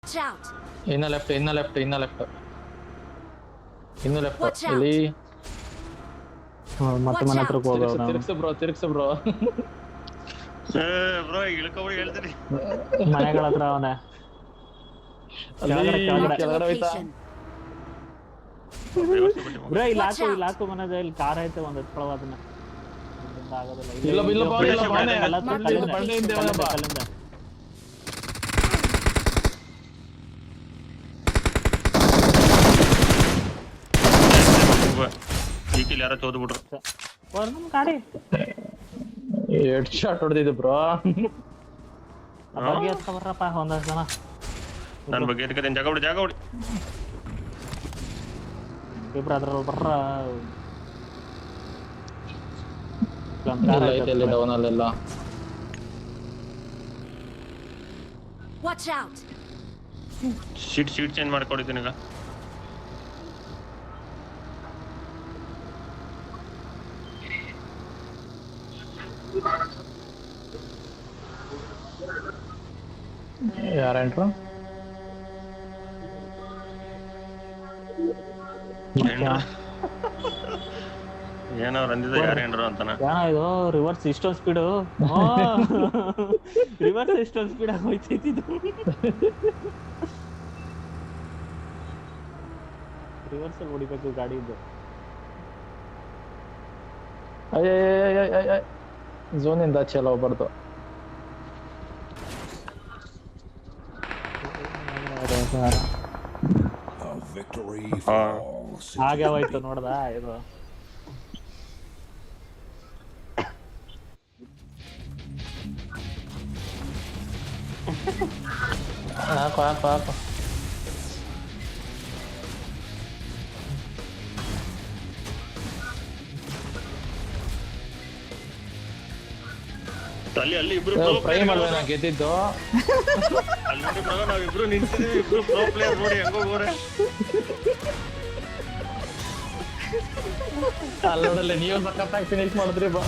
Watch out! ಇನ್ನ left Watch out. ಇಲ್ಲಿ ಮತ್ತೆ ಮನೆ ಹತ್ರಕ್ಕೆ ಹೋಗೋದು ತಿರ್ಗ್ಸು ಬ್ರೋ ಬ್ರೋ ಇಳ್ಕೊಬಿಡಿ ಹೇಳ್ತೀನಿ ಮನೆಗಳ ಹತ್ರ ಅವನೇ ಕೆಳಗಡೆ ಹೋಯ್ತಾ ಬ್ರೋ ಇಲ್ಲಿ ಹಾಕು ಮನೆದ ಇಲ್ಲಿ ಕಾರ್ ಐತೆ ಒಂದ್ ಎತ್ಕೊಳ್ಳೋ ಅದನ್ನ ಆಗೋದಿಲ್ಲ ಇಲ್ಲ ಬಾನೆ ಎಲ್ಲ ಬಂಡೆಯಿಂದ ಬಾ. ಈಕಿಲ್ ಯಾರೋ ಚೋದ್ ಬಿಟ್ರು ಗಾಡಿ ಹೆಡ್ ಶಾಟ್ ಹೊಡೆದಿದ್ದು ಬ್ರೋ ಬಗ್ಗೆ ಬರ್ರಪ್ಪ ಒಂದಷ್ಟು ಜನ ನನ್ನ ಬಗ್ಗೆ ಎತ್ಕತೀನಿ ಜಾಗ ಬಿಡಿ ಇಬ್ರು ಅದ್ರಲ್ಲಿ ಬರ್ರ ಡೌನ್ ಅಲ್ಲೆಲ್ಲ Watch out! ಸೀಟ್ ಚೇಂಜ್ ಮಾಡ್ಕೊಡಿದ್ದೀನಿ ಈಗ ಯಾರೇನ್ರು ಏನೋ ಅಂದಿದ್ದು ಯಾರೇನ್ರು ಅಂತಾನ ಏನೋ ಇದು ರಿವರ್ಸ್ ಇಷ್ಟೊಂದು ಸ್ಪೀಡು ರಿವರ್ಸ್ ಇಷ್ಟೊಂದು ಸ್ಪೀಡ್ ಆಗಿ ಹೋಯ್ತೈತಿ ಇದು ರಿವರ್ಸ್ ಅಲ್ಲಿ ಹೊಡಿಬೇಕು ಗಾಡಿ ಇದು ಝೋನಿಂದ ಆಚೆ ಹೋಗ್ಬಾರ್ದು ಹಾಗೆ ಹೋಯ್ತು ನೋಡ್ದ ಇದು ಹಾಕು ಅಲ್ಲಿ ಇಬ್ರು ಫ್ರೈ ಮಾಡ್ಬೇಡ ಗೆದ್ದಿದ್ದು ಅಲ್ಲಿ ನೋಡಿ ಬ್ರೋ ನಾವಿಬ್ರು ನಿಂತಿದೀವಿ ಇಬ್ರು ಪ್ರೋ ಪ್ಲೇಯರ್ ನೋಡಿ ಹೆಂಗೋಗೋರೆ ಅಲ್ಲೋಡಲ್ಲ ನೀವು ಸಖತ್ತಾಗಿ ಫಿನಿಶ್ ಮಾಡಿದ್ರಿ ಬಾ